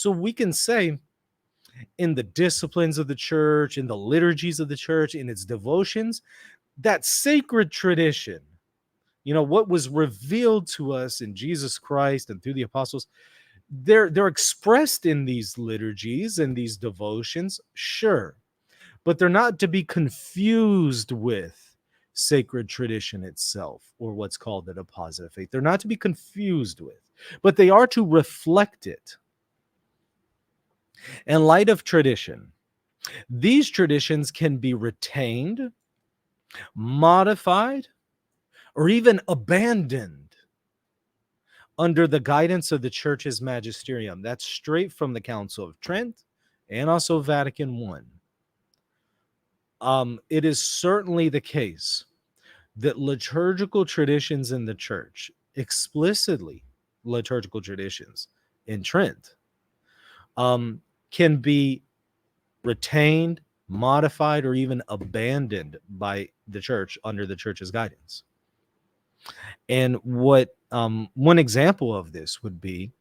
So we can say in the disciplines of the church, in the liturgies of the church, in its devotions, that sacred tradition, what was revealed to us in Jesus Christ and through the apostles, they're expressed in these liturgies and these devotions, sure, but they're not to be confused with sacred tradition itself, or what's called the deposit of faith. They're not to be confused with, but they are to reflect it. In light of tradition, these traditions can be retained, modified, or even abandoned under the guidance of the Church's Magisterium. That's straight from the Council of Trent and also Vatican I. It is certainly the case that liturgical traditions in the Church, explicitly liturgical traditions in Trent, can be retained, modified, or even abandoned by the Church under the Church's guidance. And what one example of this would be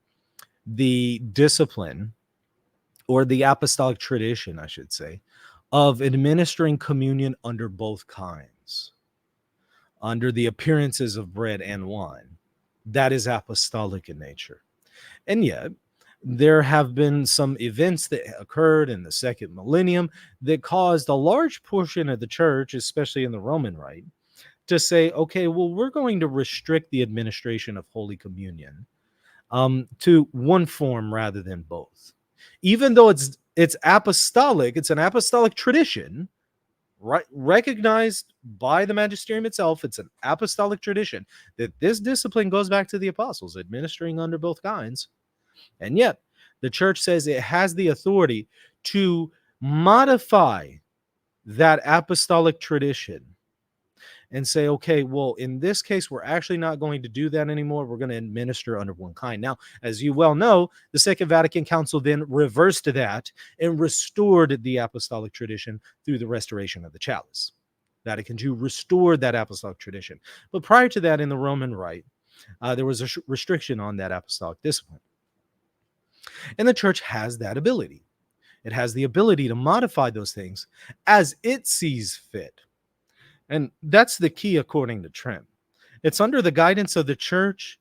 the discipline, or the apostolic tradition, I should say, of administering communion under both kinds, under the appearances of bread and wine. That is apostolic in nature. And yet, there have been some events that occurred in the second millennium that caused a large portion of the church, especially in the Roman Rite, to say, okay, well, we're going to restrict the administration of Holy Communion to one form rather than both. Even though it's apostolic, it's an apostolic tradition, right, recognized by the magisterium itself. It's an apostolic tradition that this discipline goes back to the apostles, administering under both kinds. And yet, the church says it has the authority to modify that apostolic tradition and say, okay, well, in this case, we're actually not going to do that anymore. We're going to administer under one kind. Now, as you well know, the Second Vatican Council then reversed that and restored the apostolic tradition through the restoration of the chalice. Vatican II restored that apostolic tradition. But prior to that, in the Roman Rite, there was a restriction on that apostolic discipline. And the church has that ability. It has the ability to modify those things as it sees fit. And that's the key according to Trent. It's under the guidance of the church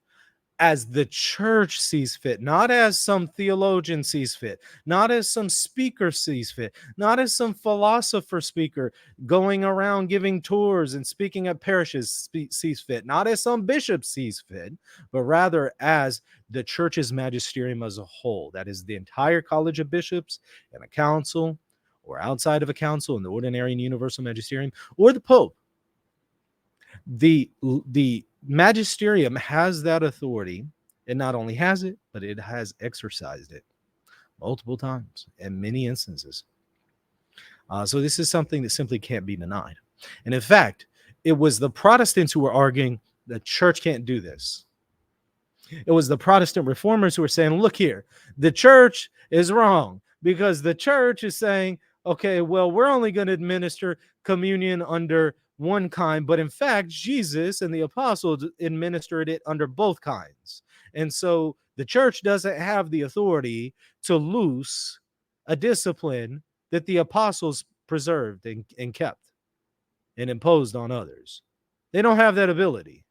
as the church sees fit, not as some theologian sees fit, not as some speaker sees fit, not as some philosopher speaker going around giving tours and speaking at parishes sees fit, not as some bishop sees fit, but rather as the church's magisterium as a whole. That is the entire college of bishops and a council, or outside of a council in the ordinary and universal magisterium, or the Pope. The magisterium has that authority. It not only has it, but it has exercised it multiple times in many instances. So this is something that simply can't be denied. And in fact, it was the Protestants who were arguing the church can't do this. It was the Protestant reformers who were saying, look here, the church is wrong, because the church is saying, okay, well, we're only going to administer communion under one kind, but in fact, Jesus and the apostles administered it under both kinds. And so the church doesn't have the authority to loose a discipline that the apostles preserved and kept and imposed on others. They don't have that ability.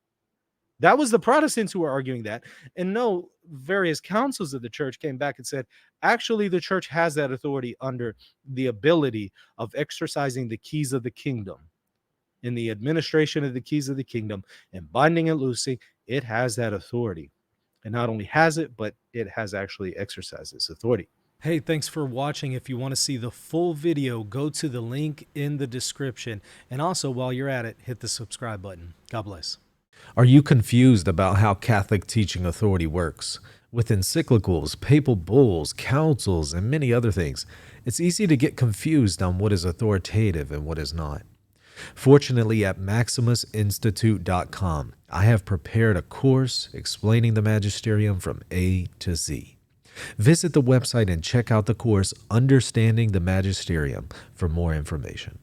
That was the Protestants who were arguing that. And no, various councils of the church came back and said, actually, the church has that authority under the ability of exercising the keys of the kingdom. In the administration of the keys of the kingdom and binding and loosing, it has that authority. And not only has it, but it has actually exercised this authority. Hey, thanks for watching. If you want to see the full video, go to the link in the description. And also, while you're at it, hit the subscribe button. God bless. Are you confused about how Catholic teaching authority works? With encyclicals, papal bulls, councils, and many other things, it's easy to get confused on what is authoritative and what is not. Fortunately, at maximusinstitute.com, I have prepared a course explaining the magisterium from A to Z. Visit the website and check out the course Understanding the Magisterium for more information.